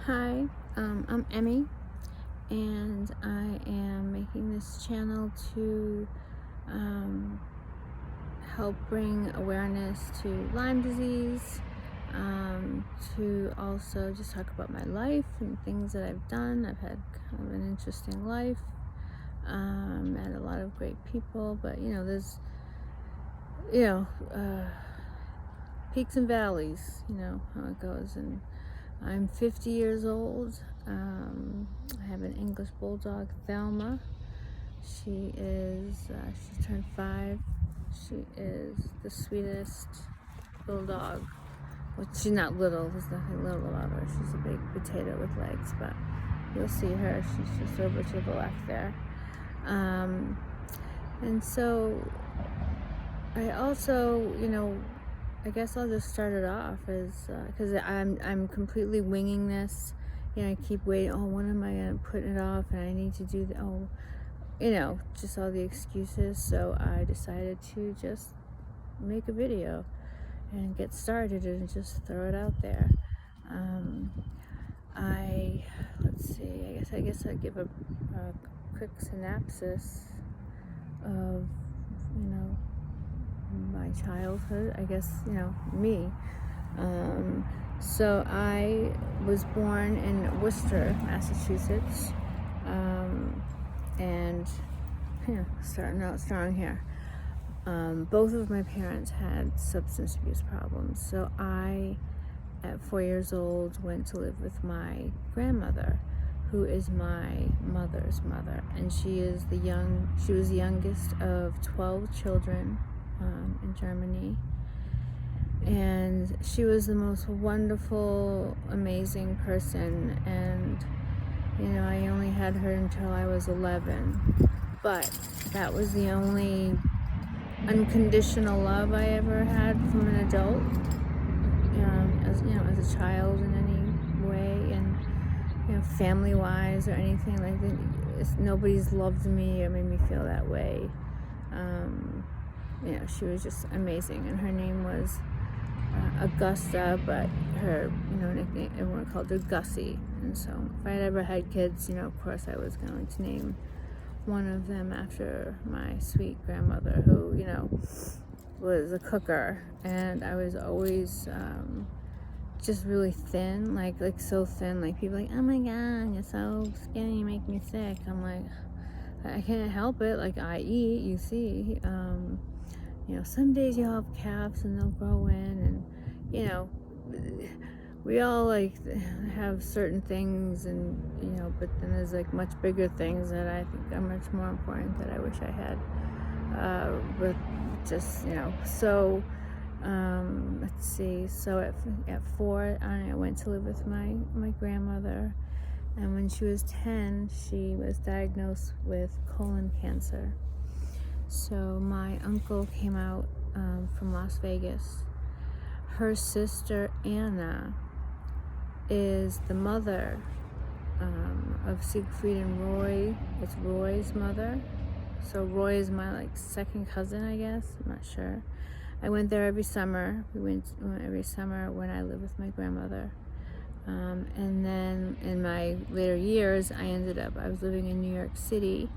Hi, I'm Emmy, and I am making this channel to um, help bring awareness to Lyme disease, to also just talk about my life and things that I've done. I've had kind of an interesting life, met a lot of great people, but there's, you know, uh, peaks and valleys, how it goes. And I'm 50 years old. I have an English bulldog, Thelma. She turned 5. She is the sweetest little dog. Well, she's not little, there's nothing little about her. She's a big potato with legs, but you'll see her. She's just over to the left there. And so I also, I guess I'll just start it off as because I'm completely winging this. I keep waiting. Oh, when am I gonna put it off? And I need to do the just all the excuses. So I decided to just make a video and get started and just throw it out there. Let's see. I guess I'd give a quick synopsis of my childhood, I guess, me. So I was born in Worcester, Massachusetts, and starting out strong here. Both of my parents had substance abuse problems, so I, at 4 years old, went to live with my grandmother, who is my mother's mother, and she was the youngest of 12 children in Germany, and she was the most wonderful, amazing person. And I only had her until I was 11, but that was the only unconditional love I ever had from an adult, as a child in any way. And family wise or anything like that, nobody's loved me or made me feel that way. She was just amazing, and her name was Augusta, but her nickname, everyone called her Gussie. And so if I had ever had kids, of course I was going to name one of them after my sweet grandmother, who was a cooker. And I was always just really thin, like so thin, like people like, oh my god, you're so skinny, you make me sick. I'm like, I can't help it, like I eat, you see. Some days you'll have calves and they'll grow in, and we all like have certain things, and but then there's like much bigger things that I think are much more important that I wish I had. But just so let's see. So at 4, I went to live with my grandmother, and when she was 10, she was diagnosed with colon cancer. So my uncle came out from Las Vegas. Her sister Anna is the mother of Siegfried and Roy. It's Roy's mother. So Roy is my second cousin, I guess. I'm not sure. I went there every summer. We went every summer when I lived with my grandmother. And then in my later years, I was living in New York City,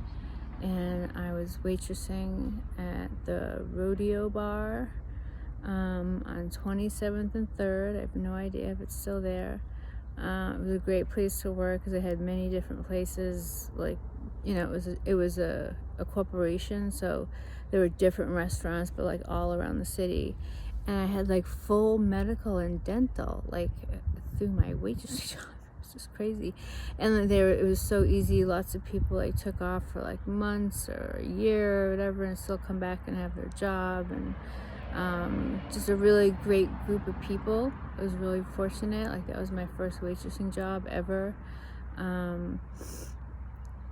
and I was waitressing at the Rodeo Bar on 27th and 3rd. I have no idea if it's still there. It was a great place to work because it had many different places. It was a corporation, so there were different restaurants, but all around the city. And I had full medical and dental through my waitressing job. It was just crazy. And it was so easy. Lots of people took off for months or a year or whatever, and still come back and have their job. And just a really great group of people. I was really fortunate. That was my first waitressing job ever.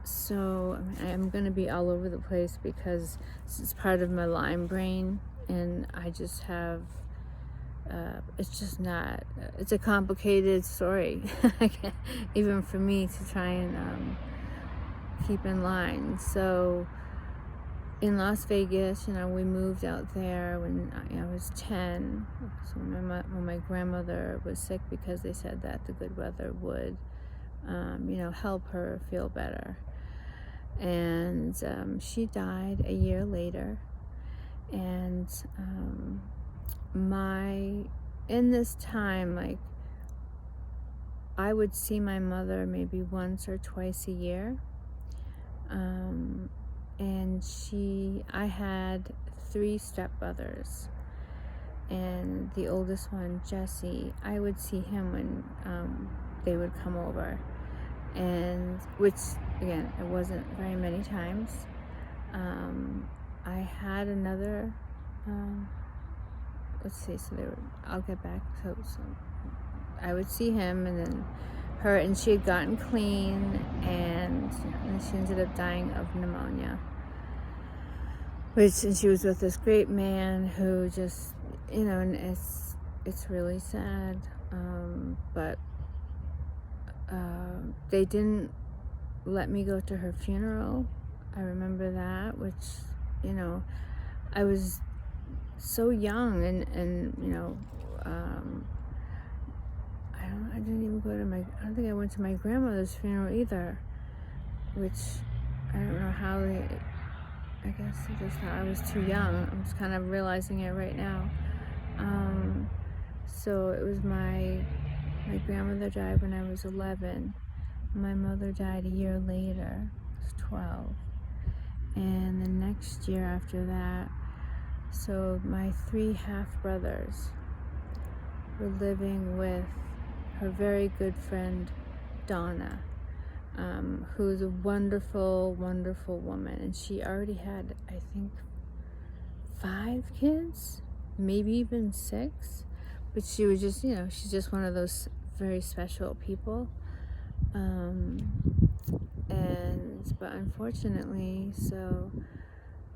So I'm going to be all over the place because this is part of my Lyme brain, and I just have it's a complicated story even for me to try and keep in line. So in Las Vegas, we moved out there when I was 10. So when my grandmother was sick, because they said that the good weather would, help her feel better. And she died a year later. And in this time, like, I would see my mother maybe once or twice a year. And I had 3 stepbrothers, and the oldest one, Jesse, I would see him when they would come over, and which, again, it wasn't very many times. I had another, let's see, I'll get back, so I would see him, and then her, and she had gotten clean, and she ended up dying of pneumonia. And she was with this great man who just, and it's really sad, but they didn't let me go to her funeral. I remember that, which, I was so young, and I didn't even go to I don't think I went to my grandmother's funeral either, which I don't know how I guess I just thought I was too young. I'm just kind of realizing it right now. So it was my grandmother died when I was 11. My mother died a year later. I was 12. And the next year after that, so my 3 half-brothers were living with her very good friend, Donna, who's a wonderful, wonderful woman. And she already had, I think, 5 kids, maybe even 6. But she was just, she's just one of those very special people. But unfortunately, so,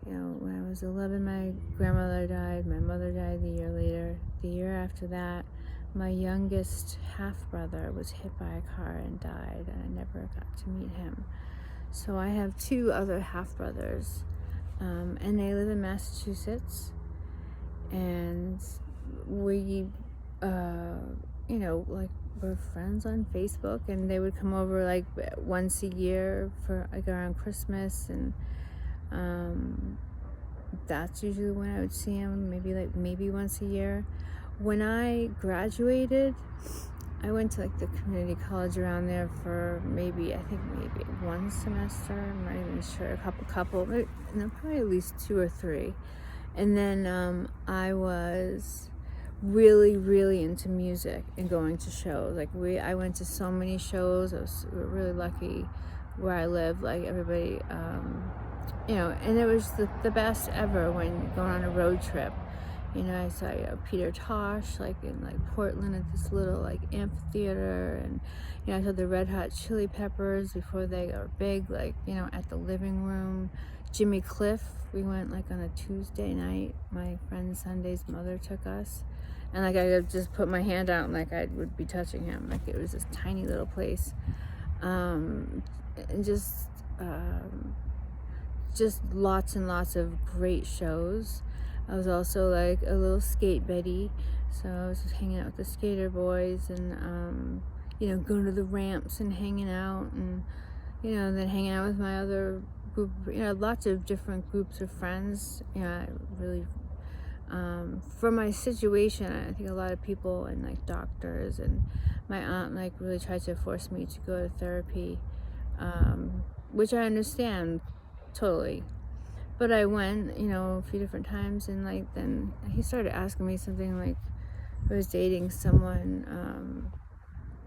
when I was 11, my grandmother died, my mother died the year later. The year after that, my youngest half-brother was hit by a car and died, and I never got to meet him. So I have 2 other half-brothers, and they live in Massachusetts, and we, like, we're friends on Facebook, and they would come over like once a year for like around Christmas, and that's usually when I would see them, maybe once a year. When I graduated, I went to like the community college around there for maybe 1 semester. I'm not even sure, a couple, probably at least 2 or 3. And then I was really, really into music and going to shows. Like I went to so many shows. We were really lucky where I live. Like everybody, and it was the best ever when going on a road trip. I saw Peter Tosh like in like Portland at this little like amphitheater, and I saw the Red Hot Chili Peppers before they got big, like at the Living Room. Jimmy Cliff, we went like on a Tuesday night. My friend Sunday's mother took us, and like I could just put my hand out and like I would be touching him. Like it was this tiny little place, and just lots and lots of great shows. I was also like a little skate Betty, so I was just hanging out with the skater boys, and going to the ramps and hanging out, and then hanging out with my other group, lots of different groups of friends. I really, for my situation, I think a lot of people and like doctors and my aunt like really tried to force me to go to therapy, which I understand totally. But I went, a few different times, and like then he started asking me something like, I was dating someone,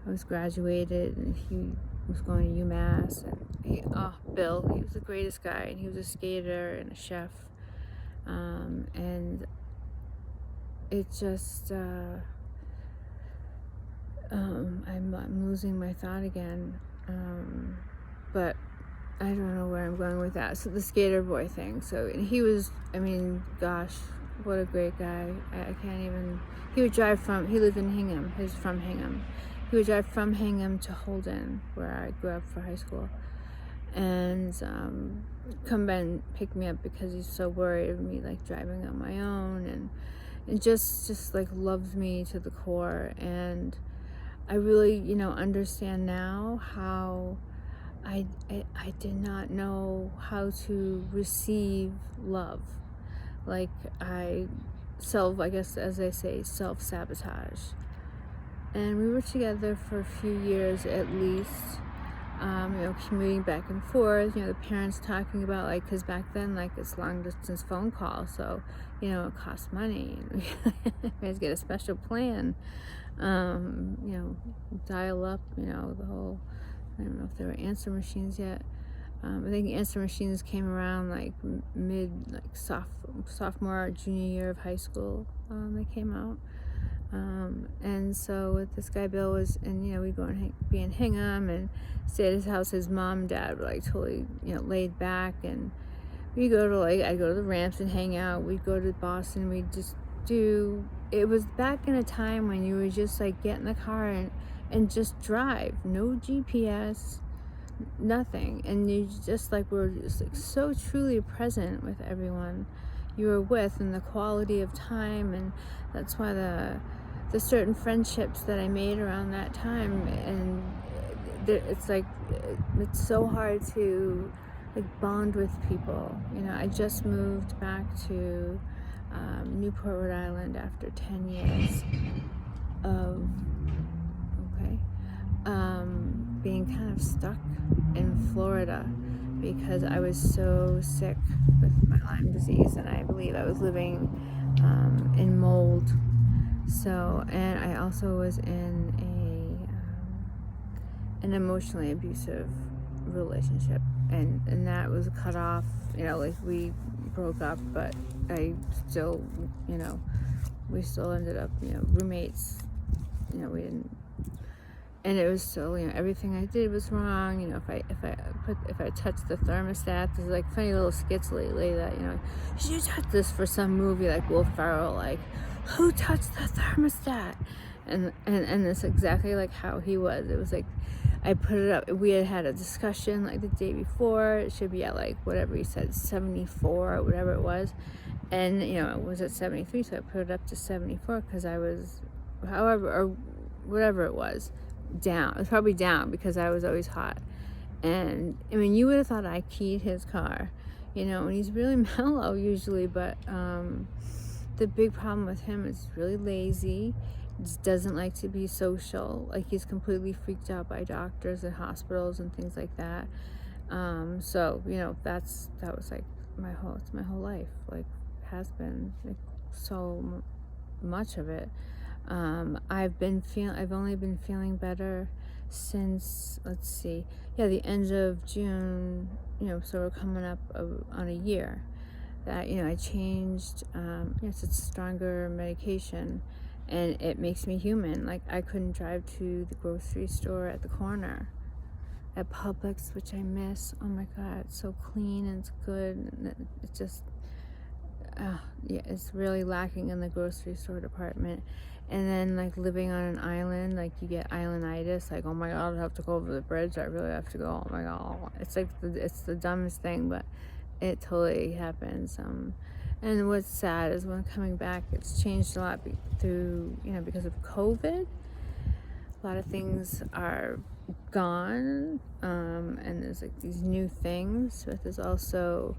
I was graduated, and he was going to UMass, and Bill, he was the greatest guy, and he was a skater and a chef, and it just, I'm losing my thought again, but I don't know where I'm going with that. So the skater boy thing. So he was, gosh, what a great guy. I can't even, he lived in Hingham. He was from Hingham. He would drive from Hingham to Holden, where I grew up for high school. and come by and pick me up because he's so worried of me like driving on my own, and just like loves me to the core. And I really, understand now how I did not know how to receive love. Like I guess as they say, self-sabotage. And we were together for a few years at least, commuting back and forth, the parents talking about, like, because back then, like, it's long distance phone call, so, it costs money. And you guys get a special plan, dial up, the whole, I don't know if there were answer machines yet. I think answer machines came around like sophomore, junior year of high school. They came out. And so with this guy Bill was, and we'd go and be in Hingham and stay at his house. His mom and dad were like totally, laid back, and we go to I'd go to the ramps and hang out. We'd go to Boston. We'd just it was back in a time when you would just like get in the car and just drive. No GPS, nothing. And you just like were just like so truly present with everyone you were with, and the quality of time. And that's why the certain friendships that I made around that time, and it's like it's so hard to like bond with people. I just moved back to Newport, Rhode Island after 10 years of being kind of stuck in Florida because I was so sick with my Lyme disease, and I believe I was living in mold. So, and I also was in an emotionally abusive relationship, and that was cut off. Like we broke up, but I still, we still ended up, roommates. We didn't. And it was still, everything I did was wrong. If I touched the thermostat, there's like funny little skits lately that, should you touch this for some movie like Will Ferrell, like, who touched the thermostat? And it's exactly like how he was. It was like, I put it up, we had a discussion like the day before, it should be at like whatever he said, 74 or whatever it was. And, it was at 73, so I put it up to 74 because I was, however, or whatever it was, down. It was probably down because I was always hot. And I mean, you would have thought I keyed his car, and he's really mellow usually, but the big problem with him is he's really lazy. He just doesn't like to be social. Like, he's completely freaked out by doctors and hospitals and things like that. So that was like my whole life, like has been like so much of it. I've only been feeling better since, let's see, the end of June, so we're coming up on a year that, I changed, it's a stronger medication, and it makes me human. Like, I couldn't drive to the grocery store at the corner at Publix, which I miss. Oh my God, it's so clean and it's good. And it's just, it's really lacking in the grocery store department. And then like living on an island, like you get islanditis, like, oh my God, I have to go over the bridge, I really have to go, oh my God. It's like it's the dumbest thing, but it totally happens. And what's sad is when coming back, it's changed a lot through, because of COVID. A lot of things are gone, and there's like these new things, but there's also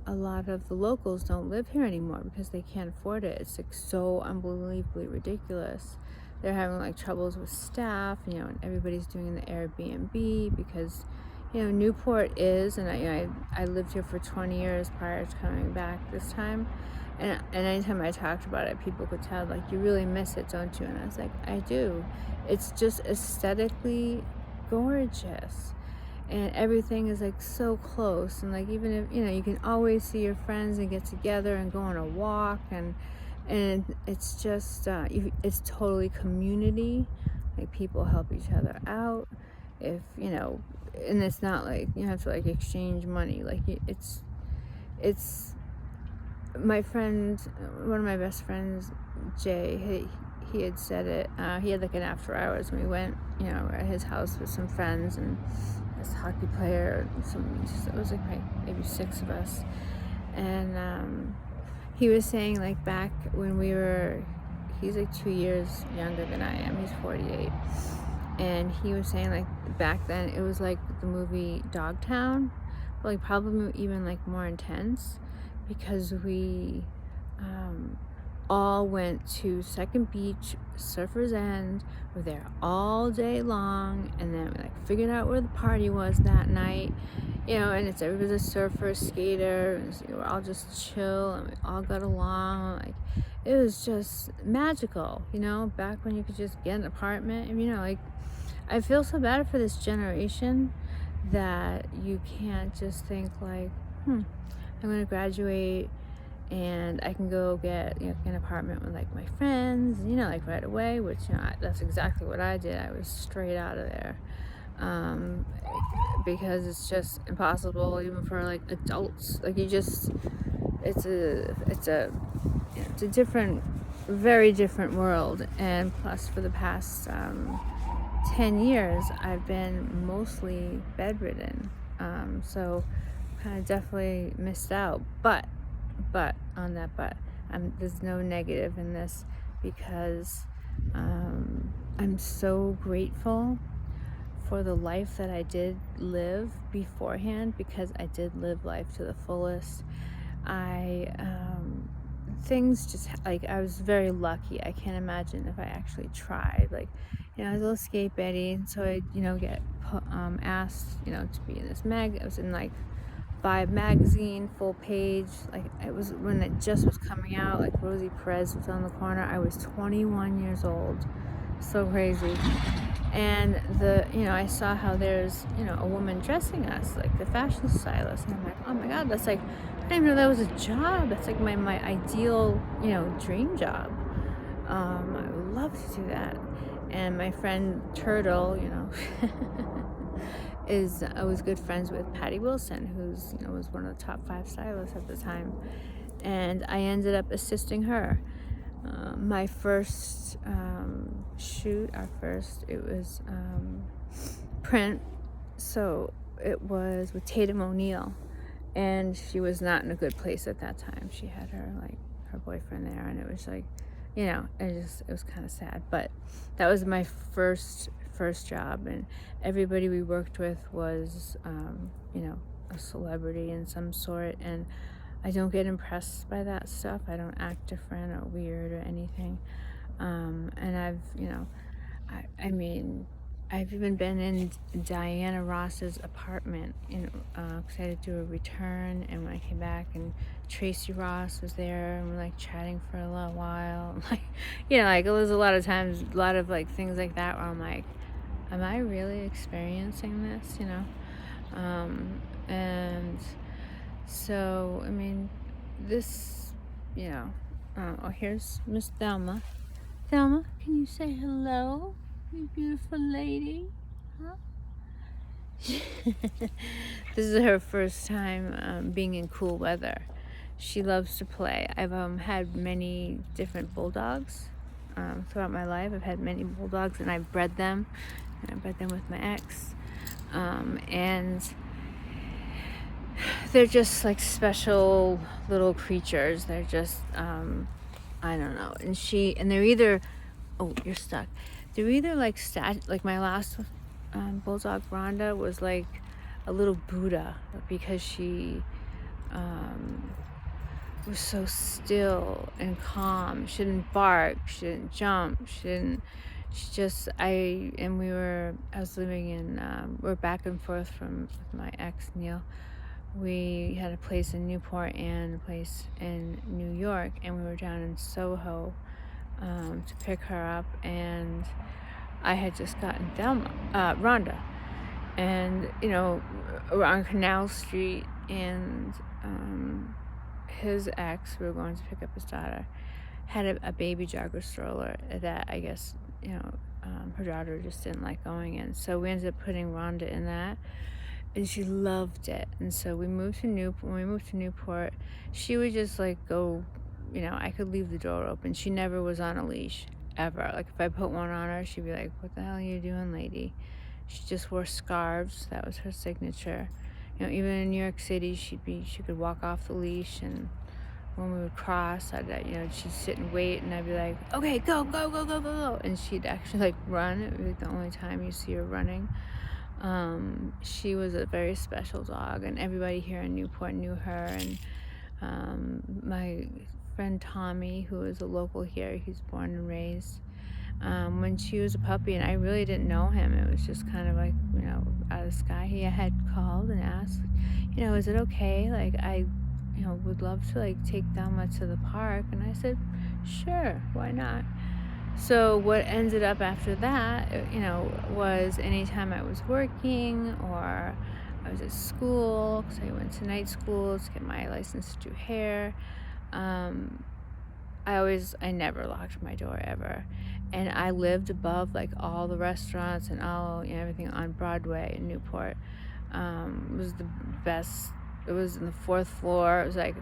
a lot of the locals don't live here anymore because they can't afford it. It's like so unbelievably ridiculous. They're having like troubles with staff, and everybody's doing the Airbnb because, Newport is, and I lived here for 20 years prior to coming back this time. And anytime I talked about it, people could tell, like, you really miss it, don't you? And I was like, I do. It's just aesthetically gorgeous. And everything is like so close, and like even if you can always see your friends and get together and go on a walk, and it's just it's totally community. Like, people help each other out, if and it's not like you have to like exchange money. Like, it's my friend, one of my best friends, Jay. he had said it. He had like an after hours, and we went, you know, at his house with some friends and this hockey player. It was like maybe 6 of us, and he was saying like back when we were, he's like 2 years younger than I am. He's 48, and he was saying like back then it was like the movie Dogtown, but like probably even like more intense, because we all went to Second Beach, Surfer's End. We're there all day long, and then we like figured out where the party was that night, you know. And everybody's a surfer, skater, and so we were all just chill, and we all got along. Like it was just magical, you know. Back when you could just get an apartment, and you know, like I feel so bad for this generation that you can't just think like, I'm gonna graduate and I can go get, you know, an apartment with like my friends, you know, like right away, which, you know, that's exactly what I did. I was straight out of there, because it's just impossible even for like adults. Like you just, it's a different, very different world. And plus for the past 10 years I've been mostly bedridden, so kind of definitely missed out. But there's no negative in this, because I'm so grateful for the life that I did live beforehand, because I did live life to the fullest. Things just like, I was very lucky. I can't imagine if I actually tried. Like, you know, I was a little skate Betty, and so I, you know, get asked, you know, to be in this mag. I was in like Vibe magazine, full page. Like it was when it just was coming out. Like Rosie Perez was on the corner. I was 21 years old. So crazy. And I saw how there's, you know, a woman dressing us, like the fashion stylist, and I'm like, oh my God, that's like, I didn't even know that was a job. That's like my ideal, you know, dream job. I would love to do that. And my friend Turtle, you know, I was good friends with Patty Wilson, who's, you know, was one of the top 5 stylists at the time, and I ended up assisting her. My first shoot, it was print, so it was with Tatum O'Neal, and she was not in a good place at that time. She had her boyfriend there, and it was like, you know, it was kind of sad. But that was my first job, and everybody we worked with was, you know, a celebrity in some sort, and I don't get impressed by that stuff. I don't act different or weird or anything. And I've, you know, I mean, I've even been in Diana Ross's apartment, you know, because I had to do a return, and when I came back, and Tracy Ross was there, and we're like chatting for a little while. Like, you know, like there's a lot of times, a lot of like things like that where I'm like, am I really experiencing this, you know? And so, I mean, this, you know, oh, here's Miss Thelma. Thelma, can you say hello, you beautiful lady? Huh? This is her first time being in cool weather. She loves to play. I've had many different bulldogs throughout my life. I've had many bulldogs, and I've bred them, and I bred them with my ex, and they're just like special little creatures. They're just I don't know. And they're either, oh, you're stuck. They're either like like my last bulldog Rhonda was like a little Buddha, because she was so still and calm. She didn't bark, she didn't jump, I was living in, we're back and forth with my ex Neil. We had a place in Newport and a place in New York, and we were down in Soho to pick her up, and I had just gotten Rhonda, and, you know, around Canal Street, and his ex, we were going to pick up his daughter, had a baby jogger stroller that I guess, you know, her daughter just didn't like going in, so we ended up putting Rhonda in that. And she loved it. And so when we moved to Newport, she would just like go, you know, I could leave the door open. She never was on a leash. ever. Like if I put one on her, she'd be like, "What the hell are you doing, lady?" She just wore scarves. That was her signature. You know, even in New York City, she could walk off the leash, and when we would cross, she'd sit and wait, and I'd be like, "Okay, go, go, go, go, go, go," and she'd actually like run. It was like the only time you see her running. She was a very special dog, and everybody here in Newport knew her. And my friend Tommy, who is a local here, he's born and raised. When she was a puppy, and I really didn't know him, it was just kind of like, out of the sky, he had called and asked, is it okay? Like, I, would love to like take Thelma to the park. And I said, sure, why not? So what ended up after that, was anytime I was working or I was at school, because I went to night school to get my license to do hair. I never locked my door ever. And I lived above like all the restaurants and all, everything on Broadway in Newport. It was the best. It was in the 4th floor. It was like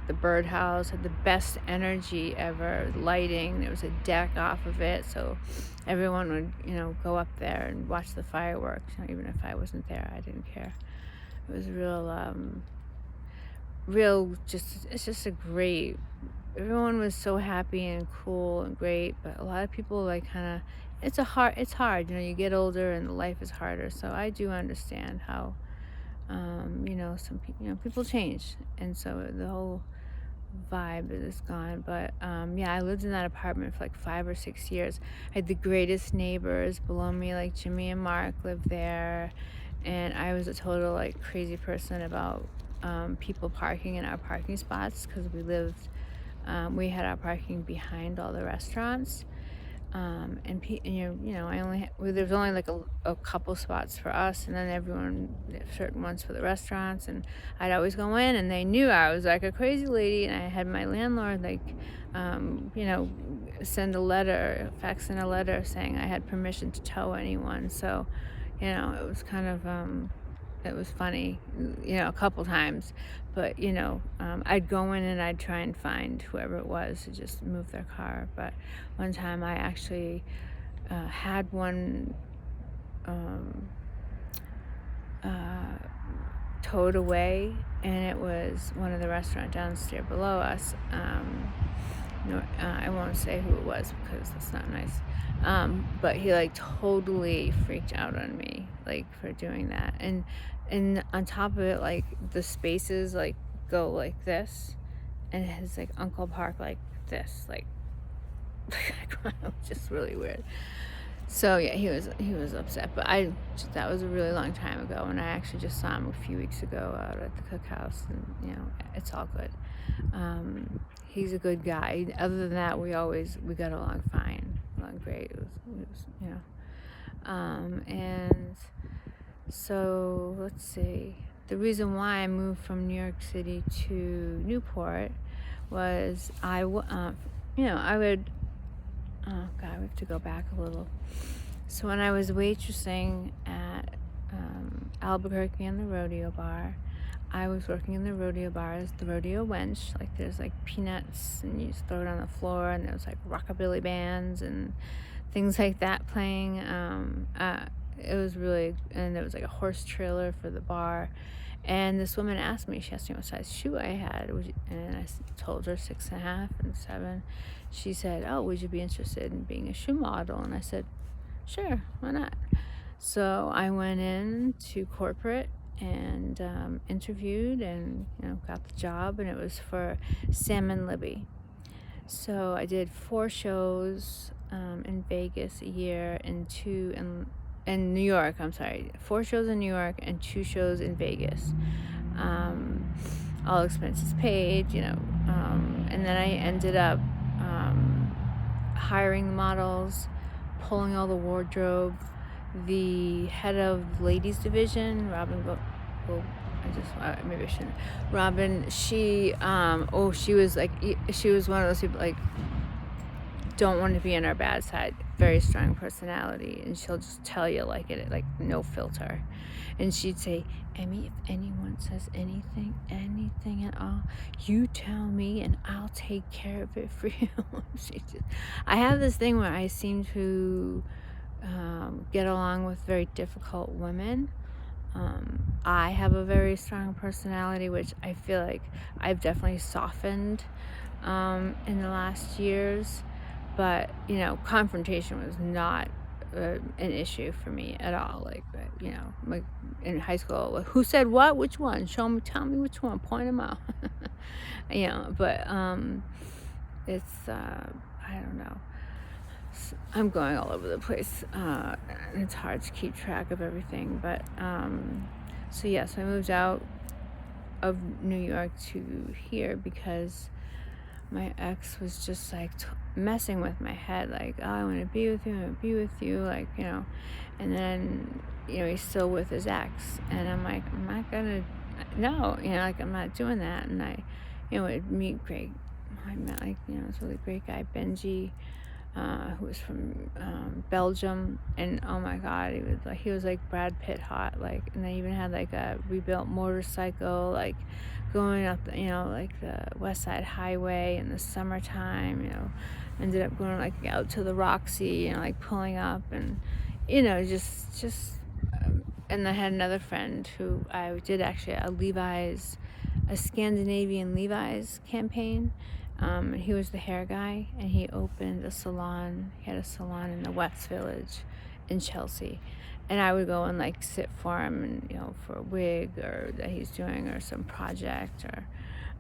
the birdhouse, had the best energy ever, lighting. There was a deck off of it, so everyone would, go up there and watch the fireworks. Even if I wasn't there, I didn't care. It was it's just a great, everyone was so happy and cool and great, but a lot of people like kind of, it's hard, you get older and life is harder, so I do understand how, some people, people change, and so the whole vibe is gone. But I lived in that apartment for like 5 or 6 years. I had the greatest neighbors below me, like Jimmy and Mark lived there, and I was a total like crazy person about people parking in our parking spots, because we had our parking behind all the restaurants. There was only like a couple spots for us, and then everyone, certain ones for the restaurants. And I'd always go in, and they knew I was like a crazy lady, and I had my landlord send a letter, fax in a letter saying I had permission to tow anyone. So, it was kind of it was funny, a couple times, but I'd go in and I'd try and find whoever it was to just move their car. But one time I actually had one towed away, and it was one of the restaurants downstairs below us. I won't say who it was because that's not nice. But he like totally freaked out on me, like, for doing that. And on top of it, like, the spaces like go like this, and his like uncle park like this, like it was just really weird. So yeah, he was upset, but that was a really long time ago, and I actually just saw him a few weeks ago out at the cookhouse, and it's all good. He's a good guy. Other than that, we got along fine, great. It was and so let's see. The reason why I moved from New York City to Newport was I would. Oh God, we have to go back a little. So when I was waitressing at Albuquerque in the rodeo bar, I was working in the rodeo bar as the rodeo wench. Like, there's like peanuts, and you just throw it on the floor, and there was like rockabilly bands and things like that playing. It was really, and there was like a horse trailer for the bar. And this woman asked me what size shoe I had, and I told her 6.5 and 7. She said, "Oh, would you be interested in being a shoe model?" And I said, "Sure, why not?" So I went in to corporate and interviewed, and got the job, and it was for Sam and Libby. So I did 4 shows in Vegas a year, and 2 in New York. 4 shows in New York and 2 shows in Vegas. All expenses paid, and then I ended up hiring the models, pulling all the wardrobe. The head of ladies division, Robin, maybe I shouldn't. Robin, she was one of those people like, don't want to be on our bad side. very strong personality, and she'll just tell you like it, like no filter. And she'd say, Emmy, if anyone says anything at all, you tell me and I'll take care of it for you. I have this thing where I seem to get along with very difficult women. I have a very strong personality, which I feel like I've definitely softened in the last years. But, confrontation was not an issue for me at all. Like, like in high school, like, who said what? Which one? Show me, tell me which one. Point them out. But it's, I don't know. I'm going all over the place. It's hard to keep track of everything. But, so yes, I moved out of New York to here because my ex was just like messing with my head, like, oh, I want to be with you, I want to be with you, like, and then, he's still with his ex, and I'm like, I'm not gonna, no, like, I'm not doing that. And I, would meet I met, like, this really great guy, Benji, who was from Belgium, and oh my god, he was like Brad Pitt hot, like, and they even had like a rebuilt motorcycle, like going up the, like the West Side Highway in the summertime, ended up going like out to the Roxy, like pulling up, and just and I had another friend who I did actually a Scandinavian Levi's campaign. And he was the hair guy, and he opened a salon. He had a salon in the West Village in Chelsea. And I would go and like sit for him, and for a wig or that he's doing or some project, or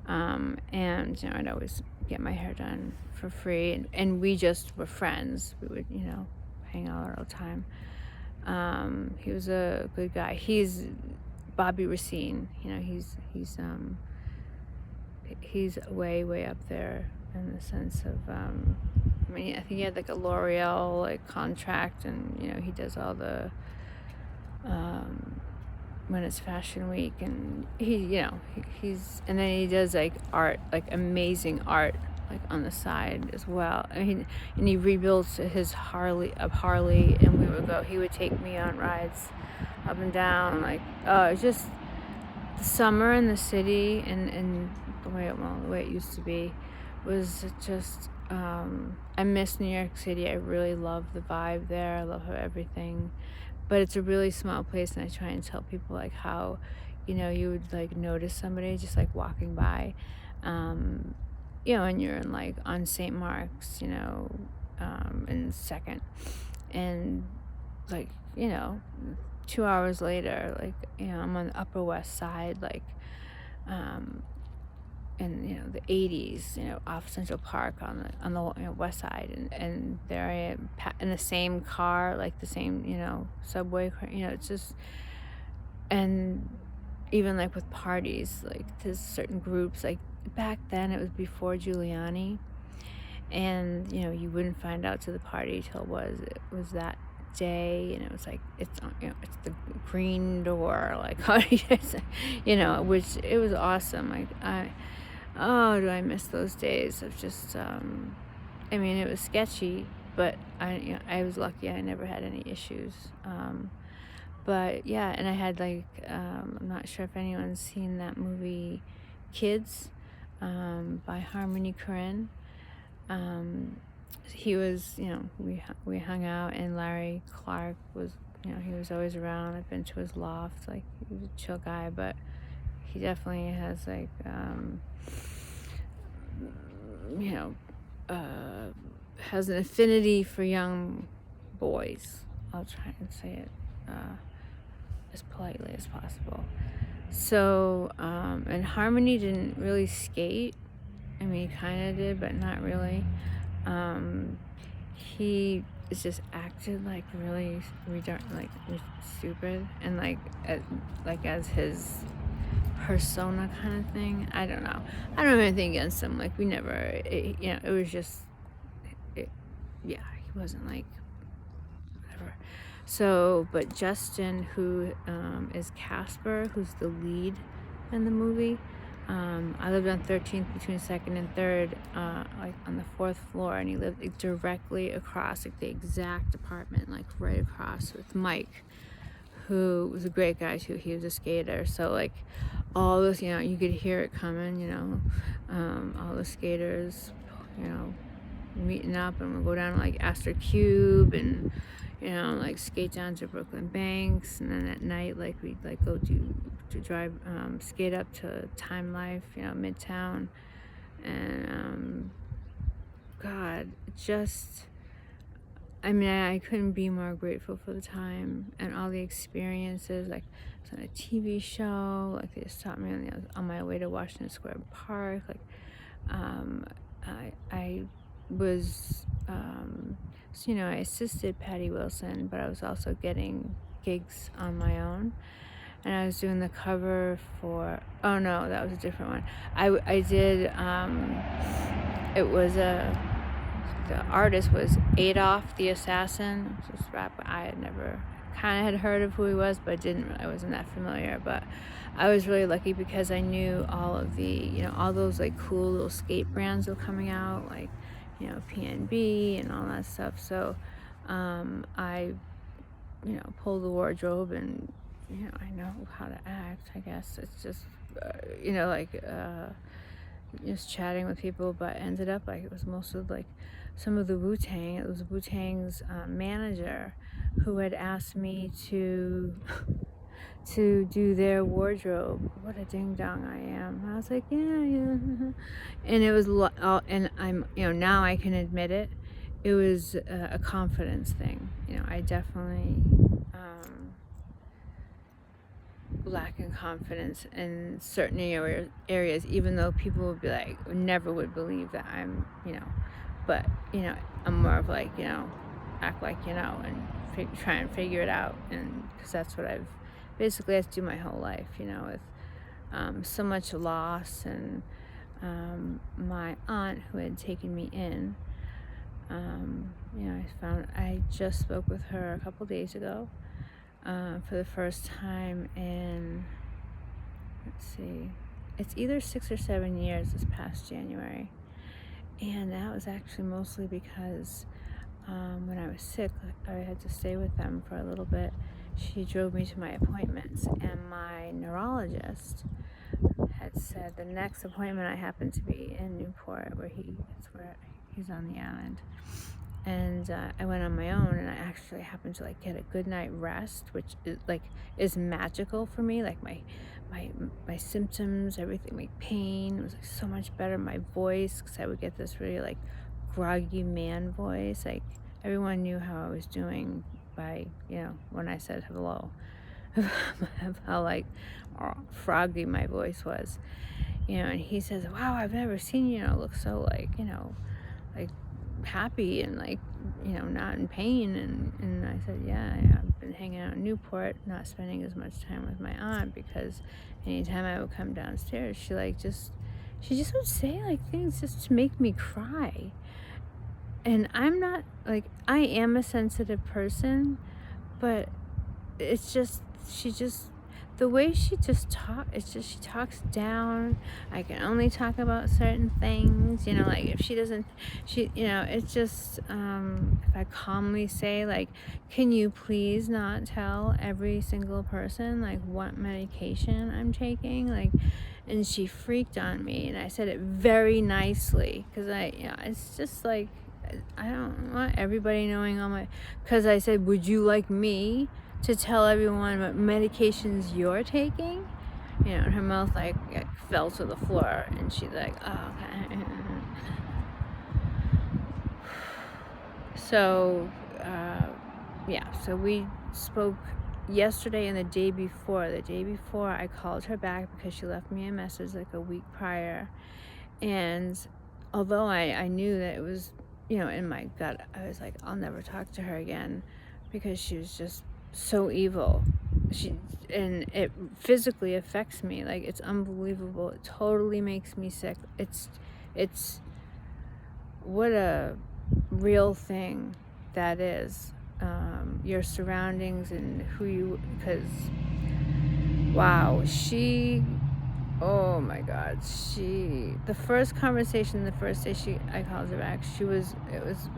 and I'd always get my hair done for free, and we just were friends. We would hang out all the time. He was a good guy. He's Bobby Racine. He's way up there in the sense of I think he had like a L'Oreal like contract, and he does all the when it's fashion week, and he's and then he does like art, like amazing art, like on the side as well. And he rebuilds his Harley, and he would take me on rides up and down, like, oh, it's just the summer in the city, and the way it used to be was just I miss New York City. I really love the vibe there. I love everything, but it's a really small place, and I try and tell people like how you would like notice somebody just like walking by, and you're in like on St. Mark's, in Second, and like 2 hours later, like I'm on the Upper West Side, like in the 80s, off Central Park on the West Side, and there I am in the same car, like the same subway car, it's just, and even like with parties, like there's certain groups, like back then it was before Giuliani, and you wouldn't find out to the party till it was that day, and it was like it's the green door, like which it was awesome. Like do I miss those days of just it was sketchy, but I was lucky. I never had any issues. But yeah, and I had like I'm not sure if anyone's seen that movie Kids by Harmony Korine. He was, we hung out, and Larry Clark was, he was always around. I've been to his loft, like he was a chill guy, but he definitely has like has an affinity for young boys. I'll try and say it as politely as possible. So and Harmony didn't really skate. He kind of did, but not really. He is just acted like really stupid, and like as his persona kind of thing. I don't know. I don't have anything against him. Like we never, it was just, he wasn't like whatever. So, but Justin, who is Casper, who's the lead in the movie, I lived on 13th between 2nd and 3rd, like on the 4th floor, and he lived like, directly across, like the exact apartment, like right across with Mike, who was a great guy too. He was a skater, so like all this, you could hear it coming, all the skaters, you know, meeting up, and we'll go down to like Astor Cube and like skate down to Brooklyn Banks, and then at night like we'd like go to drive skate up to Time Life, Midtown, and God, just I mean, I couldn't be more grateful for the time and all the experiences. Like, I was on a TV show. Like, they stopped me on my way to Washington Square Park. Like, I was, so, I assisted Patty Wilson, but I was also getting gigs on my own. And I was doing the cover for, oh no, that was a different one. I did, it was the artist was Adolf the Assassin. It was this rapper. I had never, kind of had heard of who he was, but I wasn't that familiar. But I was really lucky because I knew all of the, all those like cool little skate brands were coming out, like, PNB and all that stuff. So I, pulled the wardrobe, and, I know how to act, I guess. It's just, just chatting with people, but ended up like it was mostly like some of the Wu-Tang. It was Wu-Tang's manager who had asked me to do their wardrobe. What a ding dong I am. I was like, yeah. And it was and I'm, now I can admit it. It was a confidence thing. I definitely lack in confidence in certain areas, even though people would be like, never would believe that I'm, but, I'm more of like, act like, and try and figure it out. And because that's what I've basically had to do my whole life, with so much loss. And my aunt, who had taken me in, I just spoke with her a couple days ago. For the first time in, let's see, it's either 6 or 7 years this past January. And that was actually mostly because when I was sick, I had to stay with them for a little bit. She drove me to my appointments, and my neurologist had said the next appointment I happened to be in Newport, where he's on the island. And I went on my own, and I actually happened to like get a good night rest, which is magical for me. Like my symptoms, everything, my pain was like so much better. My voice, because I would get this really like groggy man voice. Like everyone knew how I was doing by when I said hello, how like froggy my voice was. And he says, "Wow, I've never seen you look so like like happy and like not in pain." And I said, yeah, I've been hanging out in Newport, not spending as much time with my aunt, because anytime I would come downstairs, she just would say like things just to make me cry. And I'm not like, I am a sensitive person, but it's just the way she just talks, it's just she talks down. I can only talk about certain things, like if she doesn't, it's just if I calmly say like, can you please not tell every single person like what medication I'm taking, like, and she freaked on me, and I said it very nicely, because it's just like, I don't want everybody knowing because I said, would you like me to tell everyone what medications you're taking? And her mouth like fell to the floor, and she's like, oh, okay. So, so we spoke yesterday and the day before. The day before, I called her back because she left me a message like a week prior. And although I knew that it was, in my gut, I was like, I'll never talk to her again, because she was just so evil. And it physically affects me. Like, it's unbelievable. It totally makes me sick. It's what a real thing that is. Your surroundings and because wow, Oh my God. The first conversation, the first day I called her back, it was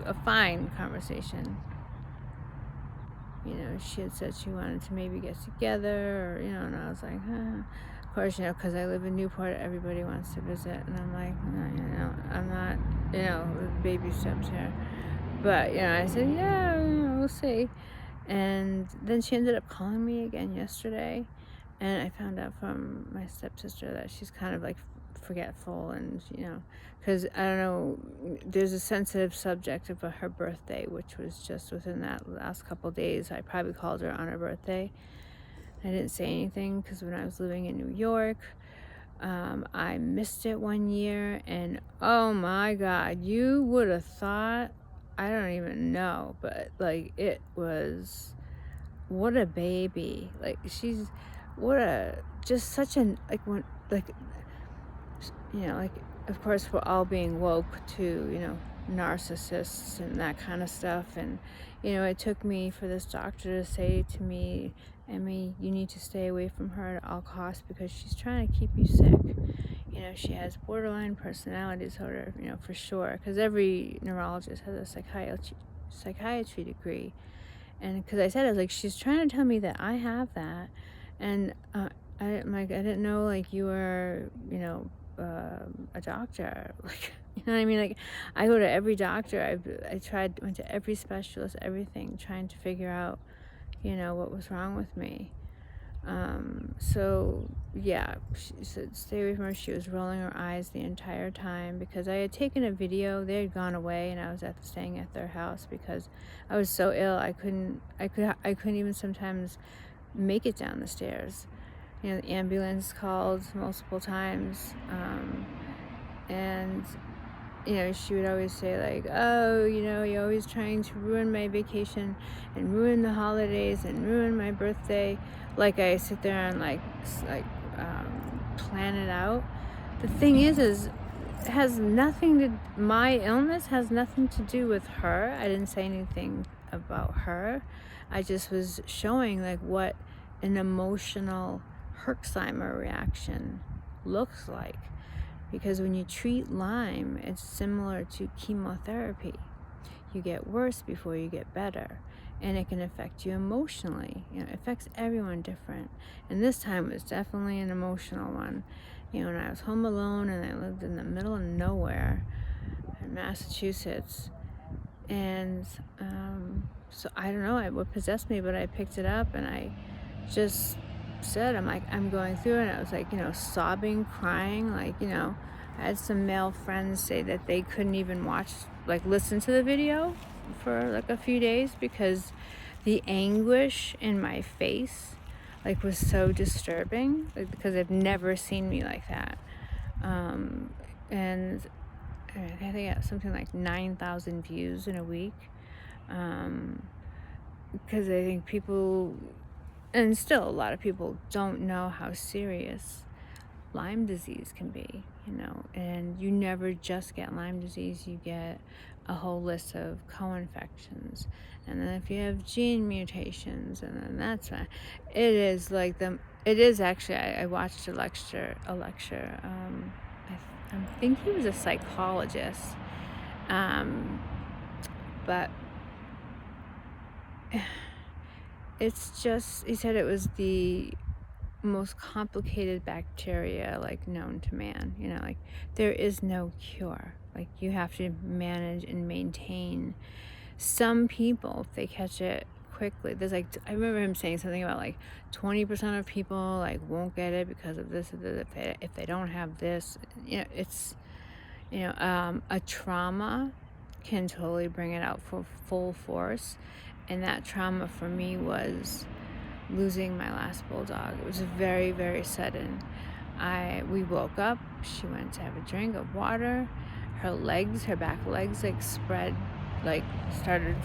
a fine conversation. She had said she wanted to maybe get together, and I was like, huh. Of course, because I live in Newport, everybody wants to visit, and I'm like, no, I'm not, with baby steps here. But, I said, yeah, we'll see. And then she ended up calling me again yesterday, and I found out from my stepsister that she's kind of like forgetful, and because I don't know, there's a sensitive subject about her birthday, which was just within that last couple days. I probably called her on her birthday. I didn't say anything because when I was living in New York, I missed it one year, and oh my God, you would have thought, I don't even know, but like it was, what a baby. Like she's, what a, just such an, like when, like, like, of course we're all being woke to, narcissists and that kind of stuff. And, it took me for this doctor to say to me, Emmy, you need to stay away from her at all costs because she's trying to keep you sick. She has borderline personality disorder, for sure. Because every neurologist has a psychiatry degree. And because I said, I was like, she's trying to tell me that I have that. And I'm like, I didn't know, like, you were, a doctor. Like, you know what I mean? Like, I go to every doctor. Went to every specialist, everything, trying to figure out, what was wrong with me. So yeah, she said stay away from her. She was rolling her eyes the entire time because I had taken a video. They had gone away, and I was staying at their house because I was so ill. I couldn't even sometimes make it down the stairs. The ambulance called multiple times, and she would always say, like, oh, you're always trying to ruin my vacation and ruin the holidays and ruin my birthday. Like I sit there and plan it out. The thing is it has nothing to, my illness has nothing to do with her. I didn't say anything about her. I just was showing like what an emotional Herxheimer reaction looks like. Because when you treat Lyme, it's similar to chemotherapy. You get worse before you get better. And it can affect you emotionally. It affects everyone different. And this time was definitely an emotional one. And I was home alone and I lived in the middle of nowhere in Massachusetts. And so I don't know what possessed me, but I picked it up and I just said, I'm going through it. And I was like, sobbing, crying, like, I had some male friends say that they couldn't even listen to the video for like a few days because the anguish in my face was so disturbing, because they've never seen me like that. And I think I got something like 9,000 views in a week. Because I think people, and still a lot of people, don't know how serious Lyme disease can be, and you never just get Lyme disease, you get a whole list of co-infections, and then if you have gene mutations, and then that's fine. It is actually, I watched a lecture, I think he was a psychologist, but it's just, he said it was the most complicated bacteria known to man. There is no cure. You have to manage and maintain. Some people, if they catch it quickly, there's I remember him saying something about 20% of people won't get it because of this, if they don't have this. It's a trauma can totally bring it out for full force, and that trauma for me was losing my last bulldog. It was very, very sudden. We woke up, she went to have a drink of water, her back legs spread, started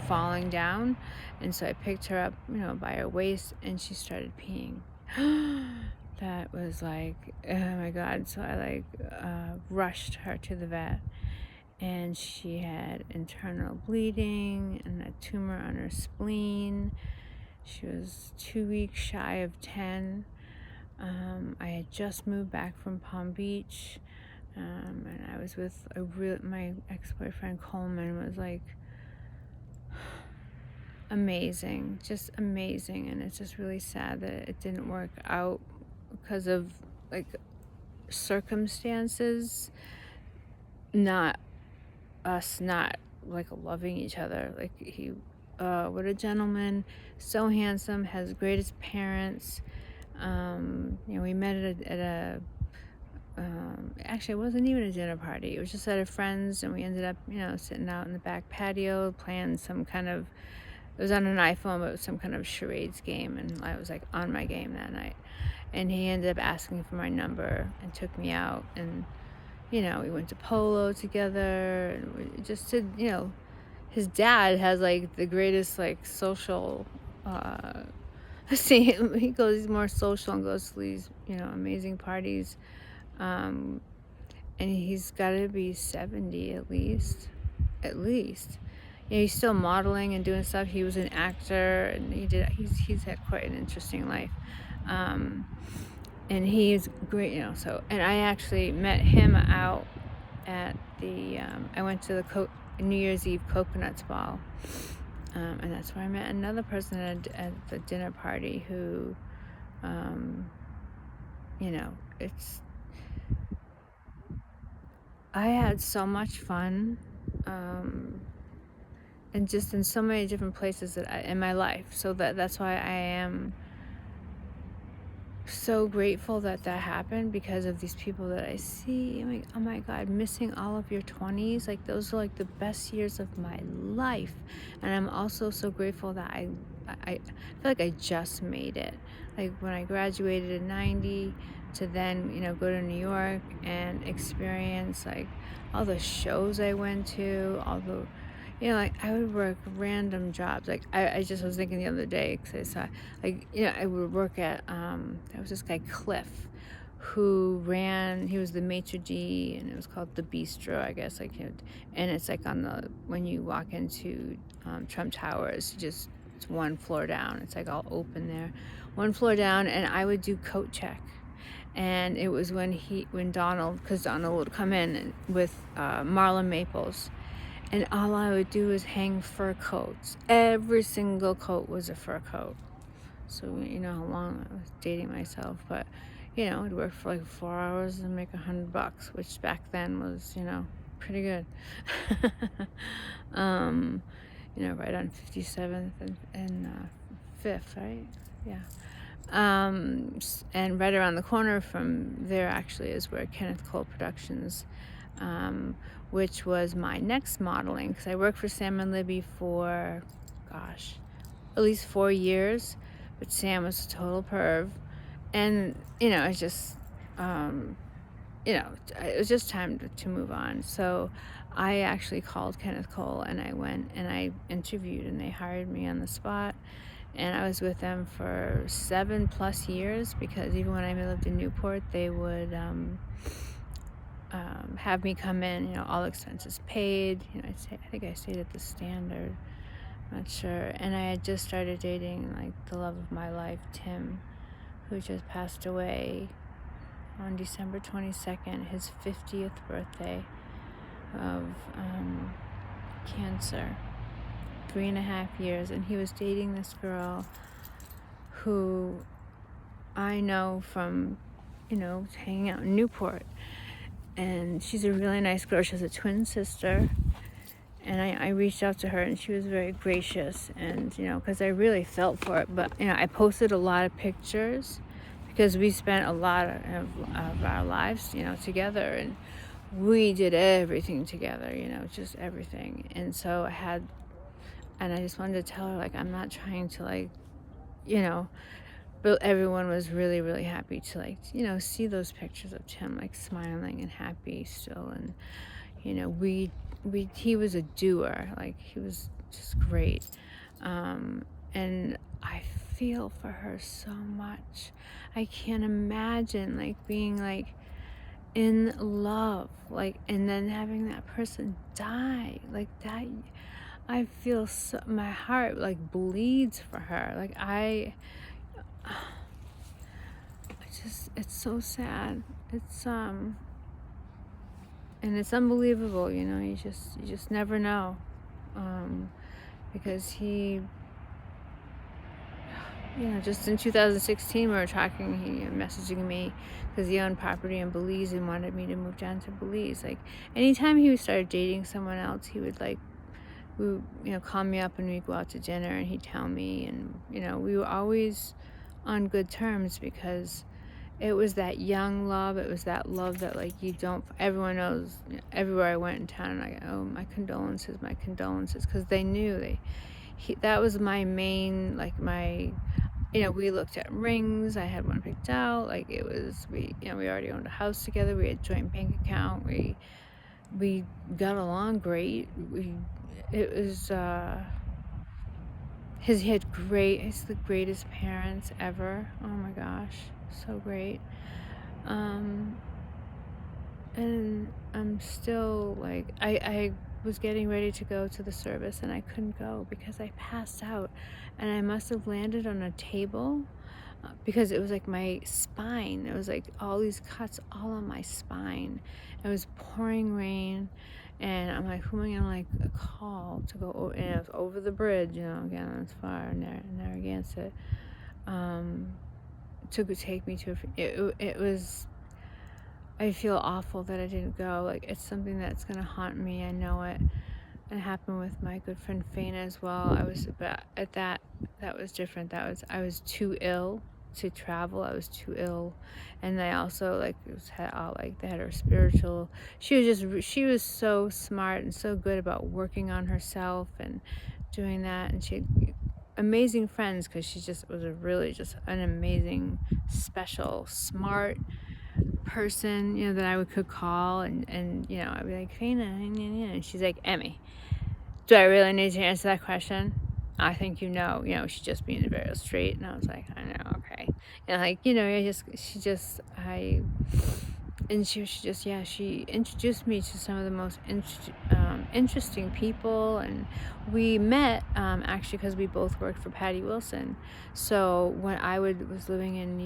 falling down, and so I picked her up by her waist, and she started peeing. That was oh my God. So I rushed her to the vet, and she had internal bleeding and a tumor on her spleen. She was 2 weeks shy of 10. I had just moved back from Palm Beach, and I was with my ex-boyfriend Coleman was like amazing, just amazing, and it's just really sad that it didn't work out because of like circumstances, not us not like loving each other. Like he, what a gentleman, so handsome, has greatest parents. We met at a actually, it wasn't even a dinner party. It was just at a friend's, and we ended up, sitting out in the back patio playing some kind of. It was on an iPhone, but it was some kind of charades game, and I was like on my game that night. And he ended up asking for my number and took me out, and we went to polo together, and we just did. His dad has like the greatest like social. See, he's more social and goes to these amazing parties. And he's got to be 70 at least. He's still modeling and doing stuff. He was an actor, and he's had quite an interesting life. And he's great, so, and I actually met him out at the, I went to the New Year's Eve Coconuts Ball, and that's where I met another person at the dinner party who, I had so much fun, and just in so many different places in my life. So that's why I am so grateful that happened, because of these people that I see. I'm like, oh my God, missing all of your 20s. Like, those are like the best years of my life. And I'm also so grateful that I feel like I just made it. Like when I graduated in 90 to then, go to New York and experience like all the shows I went to, all the, like I would work random jobs. Like I just was thinking the other day, because I saw, like, I would work at, there was this guy Cliff who he was the maitre d', and it was called the Bistro, I guess, like, and it's like when you walk into Trump Towers, it's one floor down. It's like all open there, one floor down, and I would do coat check. And it was when Donald would come in with Marlon Maples. And all I would do is hang fur coats. Every single coat was a fur coat. So you know how long I was dating myself, but I'd work for like 4 hours and make $100, which back then was pretty good. Right on 57th and 5th, right? Yeah. And right around the corner from there actually is where Kenneth Cole Productions, which was my next modeling, because I worked for Sam and Libby for, gosh, at least 4 years, but Sam was a total perv, and it's just, it was just time to move on. So I actually called Kenneth Cole, and I went and I interviewed, and they hired me on the spot. And I was with them for 7+ years, because even when I lived in Newport, they would have me come in, all expenses paid. I think I stayed at the Standard, not sure. And I had just started dating like the love of my life, Tim, who just passed away on December 22nd, his 50th birthday of cancer. 3.5 years, and he was dating this girl who I know from hanging out in Newport, and she's a really nice girl. She has a twin sister, and I reached out to her, and she was very gracious, and because I really felt for it. But I posted a lot of pictures, because we spent a lot of our lives together, and we did everything together, just everything. And so and I just wanted to tell her, like, I'm not trying to, like, but everyone was really, really happy to, like, see those pictures of Tim, like, smiling and happy still. And, he was a doer. Like, he was just great. And I feel for her so much. I can't imagine, like, being, like, in love, like, and then having that person die, like, that. I feel my heart like bleeds for her. Like, I it's so sad. It's and it's unbelievable, you know. You just never know, because he, you know, just in 2016 we were talking. He messaging me because he owned property in Belize and wanted me to move down to Belize. Like anytime he started dating someone else, he would like, you know, call me up and we'd go out to dinner and he'd tell me, and you know, we were always on good terms because it was that young love. It was that love that like you don't. Everyone knows. You know, everywhere I went in town, and I go, oh, my condolences, because they knew that was my main, like my, you know, we looked at rings. I had one picked out. Like it was, you know, we already owned a house together. We had joint bank account. We got along great. It was he's the greatest parents ever. Oh my gosh, so great. And I'm still like, I was getting ready to go to the service and I couldn't go because I passed out, and I must have landed on a table, because it was like my spine. It was like all these cuts all on my spine. It was pouring rain, and I'm like, who am I gonna like call to go over? And it was over the bridge, you know, again, it's far in Narragansett, to take me to it was, I feel awful that I didn't go. Like it's something that's gonna haunt me. I know it. It happened with my good friend Faina as well. I was at that was different. I was too ill to travel. I was too ill, and I also like had all like they had her spiritual. She was so smart and so good about working on herself and doing that, and she had amazing friends because she just was a really just an amazing, special, smart person, you know, that I could call, and you know, I'd be like, Faina, and she's like, Emmy, do I really need to answer that question? I think you know, she's just being very straight. And I was like, I know, okay. And like, you know, she just, yeah, she introduced me to some of the most interesting people. And we met, actually, because we both worked for Patty Wilson. So when I was living in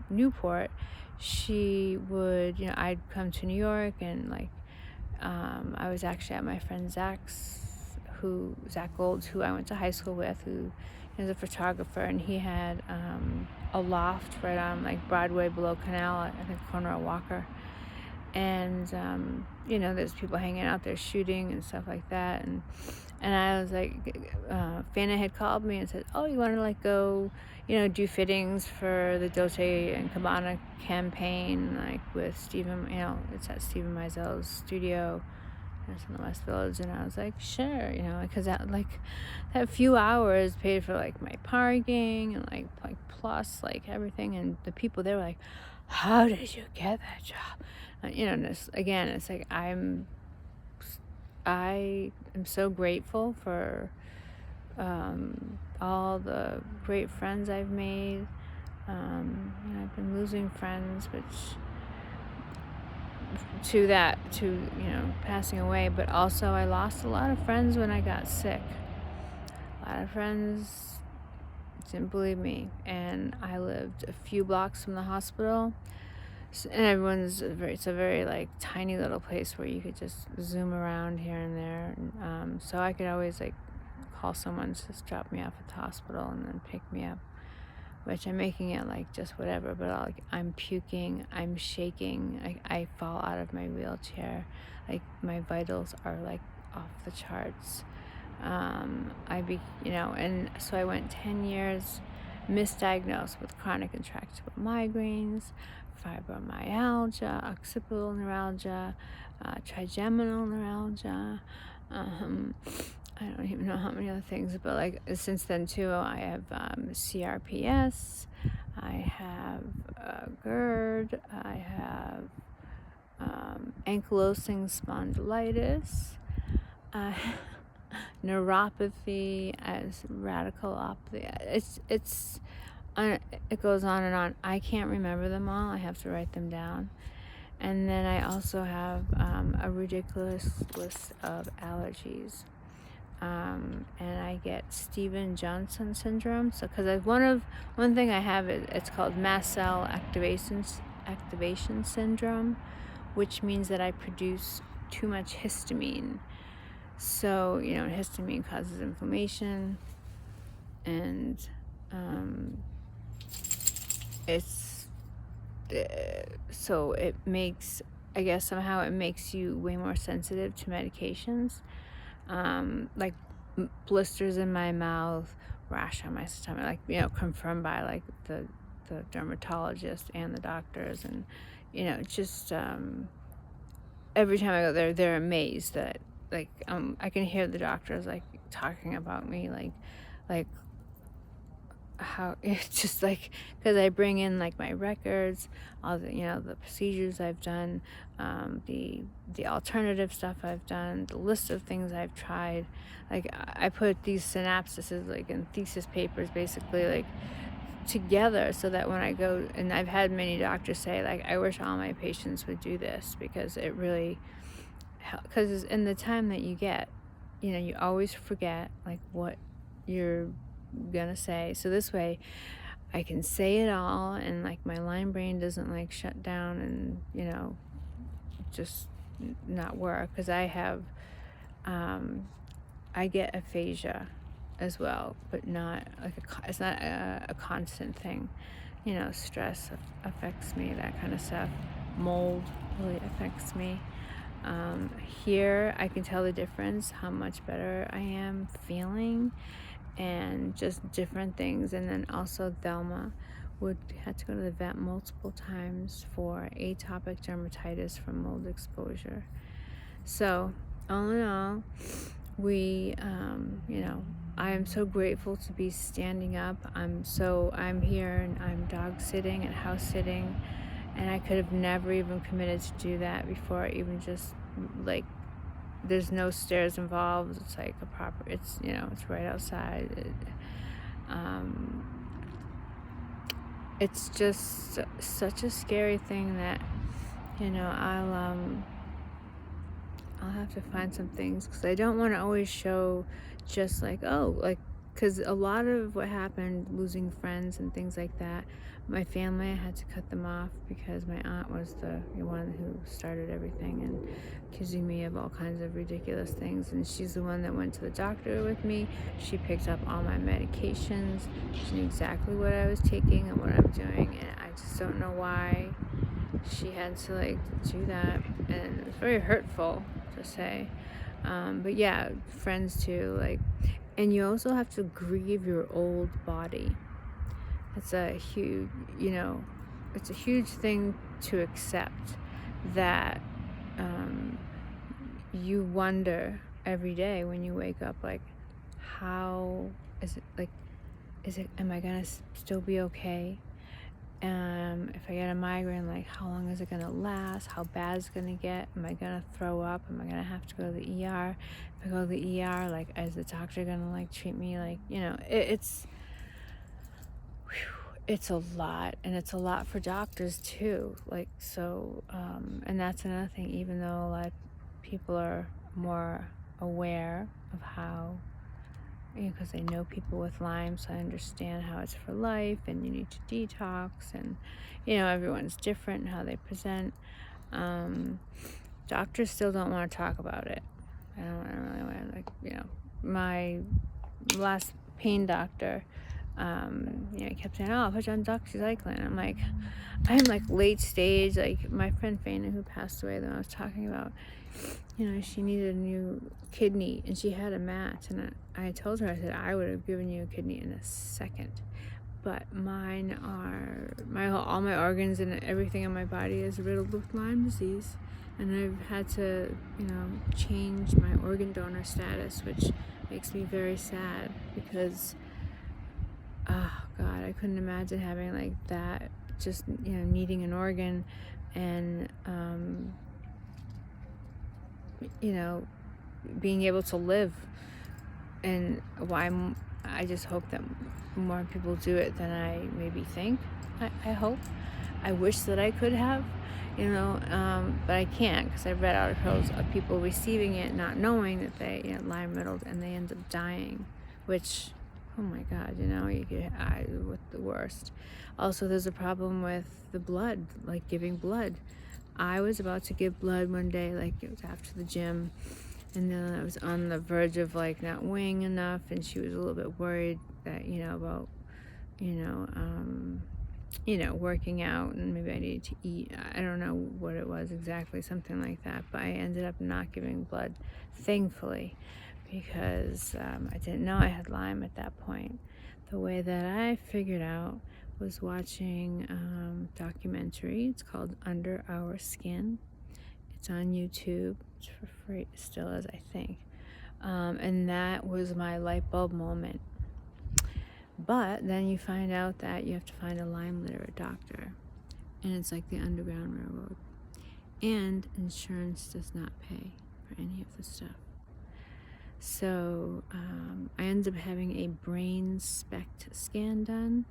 Newport, she would, you know, I'd come to New York, and like, I was actually at my friend Zach Gold's, who I went to high school with, who is a photographer, and he had a loft right on like Broadway below Canal at the corner of Walker. And you know, there's people hanging out there shooting and stuff like that. And I was like, Fana had called me and said, oh, you want to like go, you know, do fittings for the Dolce and Gabbana campaign, like with Stephen, you know, it's at Stephen Meisel's studio. It's in the West Village. And I was like, sure, you know, because that few hours paid for like my parking and like plus like everything. And the people there were like, how did you get that job? You know, and it's like I am so grateful for all the great friends I've made. And I've been losing friends, which to you know, passing away, but also I lost a lot of friends when I got sick. A lot of friends didn't believe me, and I lived a few blocks from the hospital. And it's a very like tiny little place where you could just zoom around here and there. And, so I could always like call someone to just drop me off at the hospital and then pick me up, which I'm making it like just whatever, but I'm puking, I'm shaking, I fall out of my wheelchair, like my vitals are like off the charts. You know, and so I went 10 years misdiagnosed with chronic intractable migraines, fibromyalgia, occipital neuralgia, trigeminal neuralgia, I don't even know how many other things, but like since then too, I have CRPS, I have GERD, I have ankylosing spondylitis, neuropathy, as radicalopathy. It goes on and on. I can't remember them all. I have to write them down. And then I also have a ridiculous list of allergies. and I get Steven-Johnson syndrome. So, because one thing I have is it's called mast cell activation syndrome, which means that I produce too much histamine. So, histamine causes inflammation, and it's so it makes, I guess somehow it makes you way more sensitive to medications, like blisters in my mouth, rash on my stomach, like confirmed by like the dermatologist and the doctors, and just every time I go there, they're amazed that like I can hear the doctors like talking about me, like how it's just like, because I bring in like my records, all the the procedures I've done, the alternative stuff I've done, the list of things I've tried. Like I put these synopsises like in thesis papers basically like together, so that when I go, and I've had many doctors say like, I wish all my patients would do this, because it really helps. Because in the time that you get, you always forget like what you're gonna say, so this way I can say it all, and like my Lyme brain doesn't like shut down and just not work, because I have I get aphasia as well, but not like it's not a constant thing. Stress affects me, that kind of stuff. Mold really affects me. Here I can tell the difference, how much better I am feeling, and just different things. And then also Thelma had to go to the vet multiple times for atopic dermatitis from mold exposure. So all in all, we I am so grateful to be standing up. I'm here, and I'm dog sitting and house sitting, and I could have never even committed to do that before. Even just like, there's no stairs involved. It's like it's right outside. It's just such a scary thing that I'll have to find some things, because I don't want to always show just like, because a lot of what happened, losing friends and things like that, my family, I had to cut them off, because my aunt was the one who started everything and accusing me of all kinds of ridiculous things. And she's the one that went to the doctor with me. She picked up all my medications. She knew exactly what I was taking and what I'm doing, and I just don't know why she had to like do that, and it's very hurtful to say. But yeah, friends too, like, and you also have to grieve your old body. It's a huge, it's a huge thing to accept, that you wonder every day when you wake up, like, how is it, like, am I gonna still be okay? If I get a migraine, like, how long is it gonna last? How bad is it gonna get? Am I gonna throw up? Am I gonna have to go to the ER? If I go to the ER, like, is the doctor gonna like treat me like, it's a lot, and it's a lot for doctors too. Like, so, and that's another thing, even though a lot of people are more aware of how, because they know people with Lyme, so I understand how it's for life, and you need to detox, and everyone's different in how they present. Doctors still don't want to talk about it. I don't really want to, like, my last pain doctor, he kept saying, "Oh, I'll put you on doxycycline." I'm like late stage. Like, my friend Fana, who passed away, that I was talking about, she needed a new kidney, and she had a match, and I told her, I said, I would have given you a kidney in a second, but mine are, all my organs and everything in my body is riddled with Lyme disease, and I've had to, change my organ donor status, which makes me very sad, because oh God, I couldn't imagine having like that, just needing an organ, and being able to live. And I just hope that more people do it than I maybe think. I hope. I wish that I could have, but I can't, because I've read articles of people receiving it not knowing that they Lyme riddled, and they end up dying, which, oh my God, you get with the worst. Also, there's a problem with the blood, like giving blood. I was about to give blood one day, like it was after the gym, and then I was on the verge of like not weighing enough, and she was a little bit worried that, about, you know, um, working out, and maybe I needed to eat. I don't know what it was exactly, something like that. But I ended up not giving blood, thankfully, because I didn't know I had Lyme at that point. The way that I figured out was watching documentary. It's called Under Our Skin. It's on YouTube. It's for free. It still is, I think. And that was my light bulb moment. But then you find out that you have to find a Lyme literate doctor, and it's like the Underground Railroad. And insurance does not pay for any of this stuff. So I ended up having a brain SPECT scan done.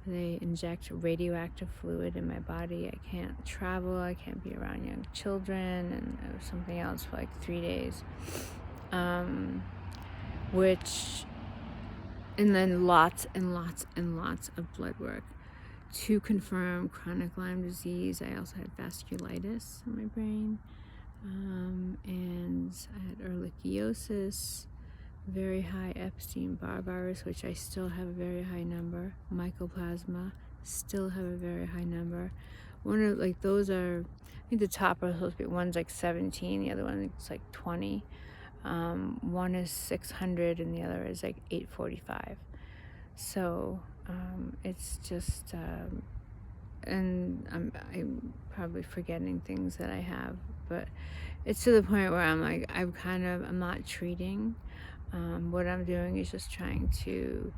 They inject radioactive fluid in my body. I can't travel. I can't be around young children, and something else for like 3 days. And then lots and lots and lots of blood work to confirm chronic Lyme disease. I also had vasculitis in my brain, and I had ehrlichiosis, very high Epstein-Barr virus, which I still have a very high number. Mycoplasma, still have a very high number. One of those are, I think the top are supposed to be, one's like 17, the other one is like 20. One is 600 and the other is like 845. So it's just, and I'm probably forgetting things that I have, but it's to the point where I'm like, I'm not treating. What I'm doing is just trying to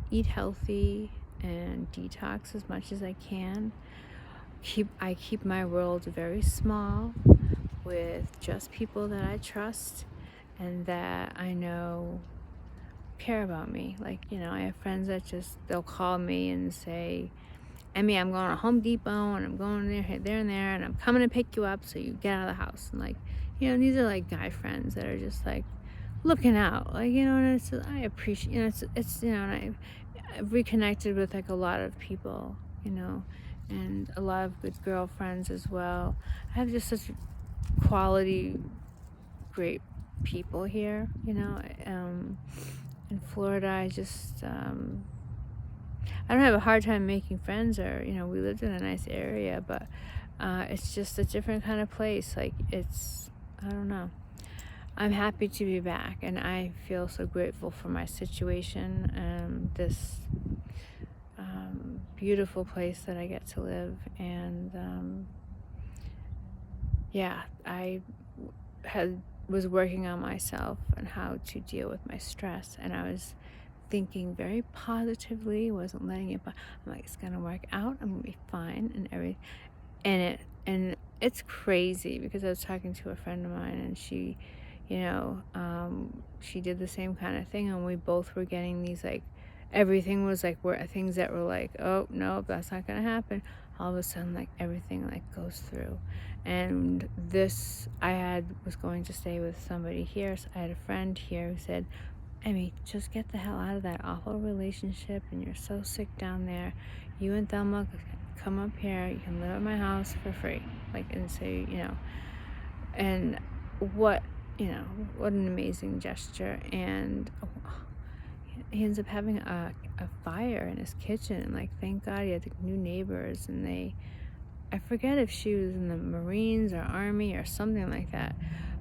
eat healthy and detox as much as I can. I keep my world very small, with just people that I trust and that I know care about me. Like, I have friends that they'll call me and say, Emmy, I'm going to Home Depot, and I'm going there and there, and I'm coming to pick you up, so you get out of the house. And like, these are like guy friends that are just like looking out, like, and I appreciate, and I've reconnected with like a lot of people, and a lot of good girlfriends as well. I have just such quality, great people here, in Florida. I don't have a hard time making friends, or, we lived in a nice area, but it's just a different kind of place. Like, I don't know. I'm happy to be back, and I feel so grateful for my situation, this beautiful place that I get to live. And I was working on myself and how to deal with my stress, and I was thinking very positively, wasn't letting it, but I'm like, it's gonna work out, I'm gonna be fine, and everything. And it's crazy, because I was talking to a friend of mine, and she, she did the same kind of thing, and we both were getting these, like, everything was like, were things that were like, oh no, that's not gonna happen. All of a sudden, like, everything like goes through. And was going to stay with somebody here, so I had a friend here who said, Emmy, just get the hell out of that awful relationship, and you're so sick down there. You and Thelma come up here, you can live at my house for free. Like, and say, and what an amazing gesture. And he ends up having a fire in his kitchen, and like, thank God he had new neighbors, and I forget if she was in the Marines or Army or something like that,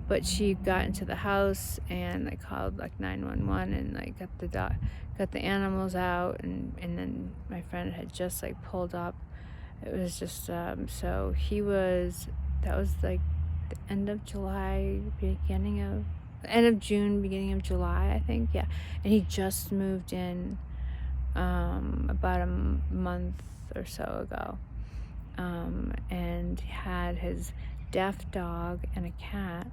but she got into the house, and I called like 911, and like got the animals out, and then my friend had just like pulled up. It was just that was like the end of July, end of June, beginning of July, I think. Yeah. And he just moved in about a month or so ago, and had his deaf dog and a cat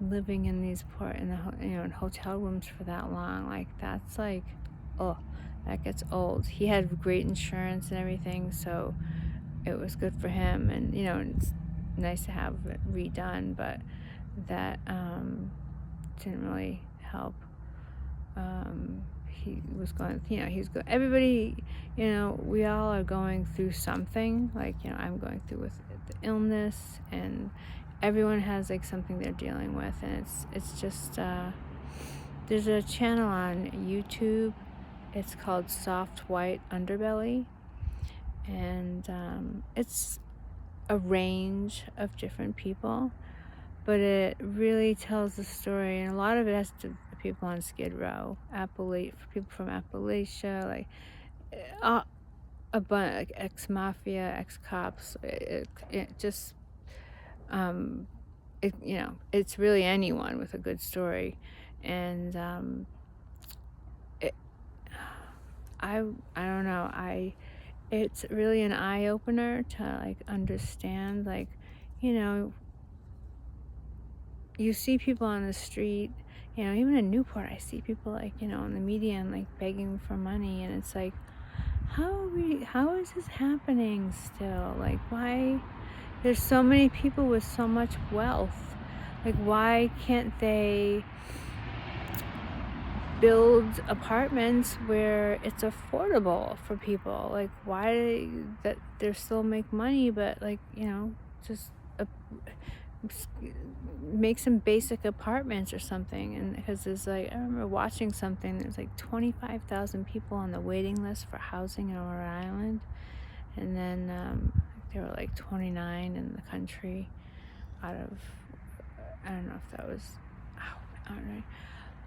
living in in hotel rooms for that long. Like, that's like, oh, that gets old. He had great insurance and everything, so it was good for him, and it's nice to have it redone, but that didn't really help. He was going, everybody, we all are going through something, like, I'm going through with the illness, and everyone has like something they're dealing with, and it's just, there's a channel on YouTube, it's called Soft White Underbelly, and it's a range of different people, but it really tells the story, and a lot of it has to people on Skid Row, people from Appalachia, like a bunch, like ex-mafia, ex-cops. It just, it's really anyone with a good story, and it, I don't know, it's really an eye opener to like understand, like, you see people on the street, even in Newport, I see people like, on the media and like begging for money, and it's like, how is this happening still? Like, why? There's so many people with so much wealth. Like, why can't they build apartments where it's affordable for people? Like, why that they still make money, but like, just make some basic apartments or something. And because there's like, I remember watching something, there's like 25,000 people on the waiting list for housing in Rhode Island, and then there were like 29 in the country out of, I don't know if that was, I don't know,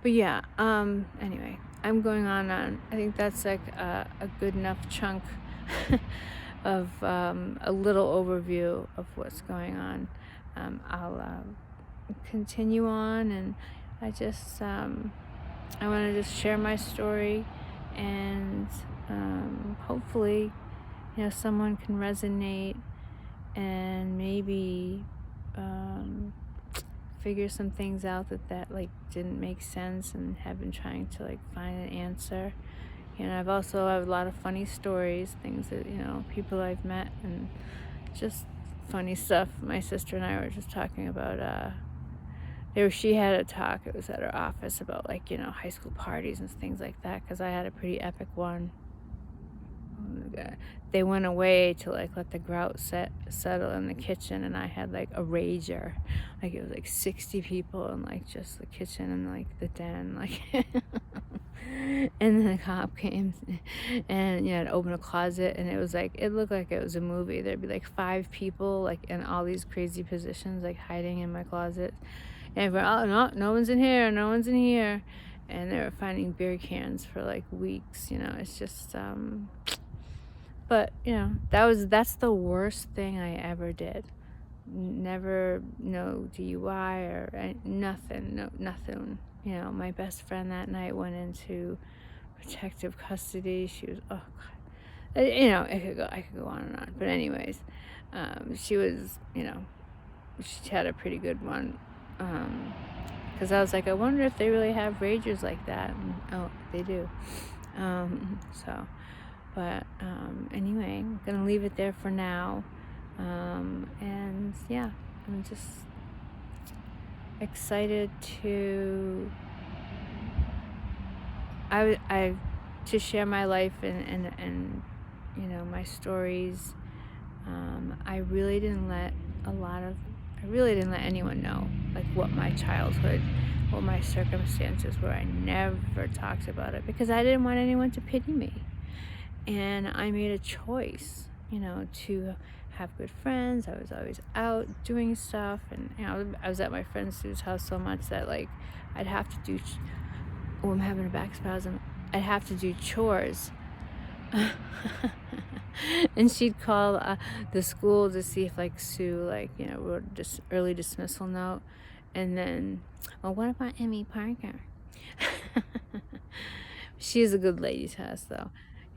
but yeah, anyway, I'm going on, I think that's like a good enough chunk of a little overview of what's going on. I'll continue on, and I just I want to just share my story, and hopefully someone can resonate and maybe figure some things out that like didn't make sense, and have been trying to like find an answer. I've also have a lot of funny stories, things that people I've met, and just funny stuff. My sister and I were just talking about she had a talk, it was at her office, about like high school parties and things like that, because I had a pretty epic one. They went away to like let the grout settle in the kitchen, and I had like a rager, like it was like 60 people in like just the kitchen and like the den, like and then the cop came, and I'd open a closet, and it was like, it looked like it was a movie. There'd be like 5 people like in all these crazy positions, like hiding in my closet, and we're, oh no, no one's in here, no one's in here, and they were finding beer cans for like weeks. It's just but that's the worst thing I ever did. Never, no DUI or nothing, no nothing. My best friend that night went into protective custody. She was, oh god, I could go on and on. But anyways, she was, she had a pretty good one. Because I was like, I wonder if they really have ragers like that. And, oh, they do. So. But anyway, I'm gonna leave it there for now, and yeah, I'm just excited to to share my life and my stories. I really didn't let anyone know like what my childhood, what my circumstances were. I never talked about it because I didn't want anyone to pity me. And I made a choice, to have good friends. I was always out doing stuff, and I was at my friend Sue's house so much that like I'd have to do, oh, I'm having a back spasm. I'd have to do chores. And she'd call the school to see if like Sue like wrote this early dismissal note, and then, well, what about Emmy Parker? She's a good lady to us though.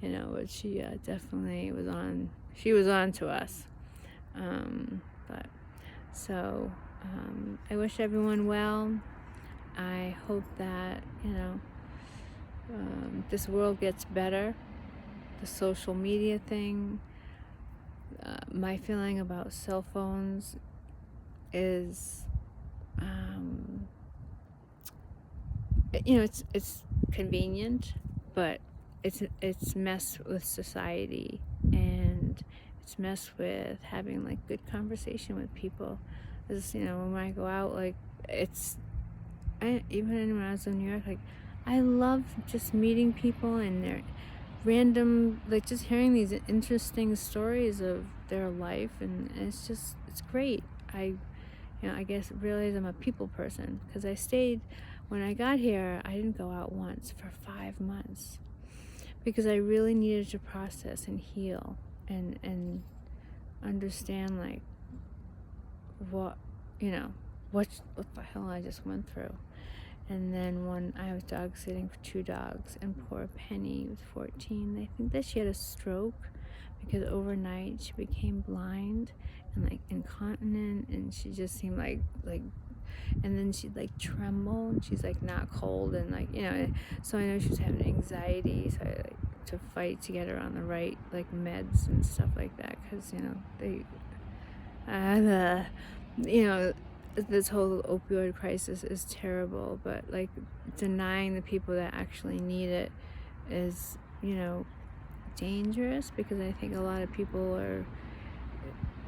But she definitely was on. She was on to us. But so I wish everyone well. I hope that this world gets better. The social media thing. my feeling about cell phones is, it's convenient, but it's messed with society, and it's messed with having like good conversation with people. Because when I go out, like even when I was in New York, like I love just meeting people and their random, like just hearing these interesting stories of their life, and it's great. I guess realize I'm a people person, because when I got here, I didn't go out once for 5 months, because I really needed to process and heal and understand like what what the hell I just went through. And then when I was dog sitting for 2 dogs, and poor Penny was 14, they think that she had a stroke, because overnight she became blind and like incontinent, and she just seemed like and then she'd like tremble, and she's like not cold, and like so I know she was having anxiety, so I like to fight to get her on the right like meds and stuff like that, because they this whole opioid crisis is terrible, but like denying the people that actually need it is dangerous, because I think a lot of people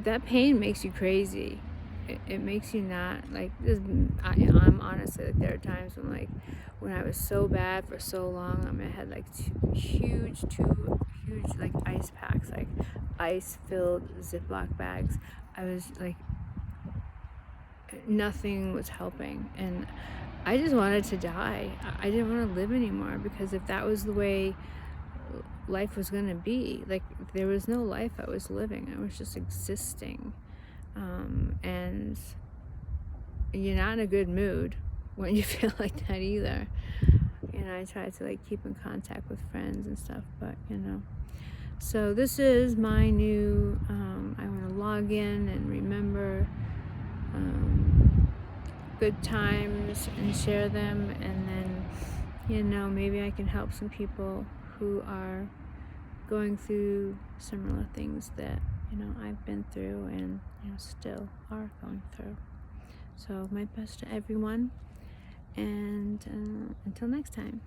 that pain makes you crazy. It makes you not like this. I'm honestly, like, there are times when I was so bad for so long, I had like two huge like ice packs, like ice filled Ziploc bags. I was like, nothing was helping, and I just wanted to die. I didn't want to live anymore, because if that was the way life was going to be, like there was no life I was living. I was just existing. And you're not in a good mood when you feel like that either. I try to like keep in contact with friends and stuff, but so this is my new, I want to log in and remember good times and share them, and then maybe I can help some people who are going through similar things that I've been through, and still are going through. So my best to everyone, and until next time.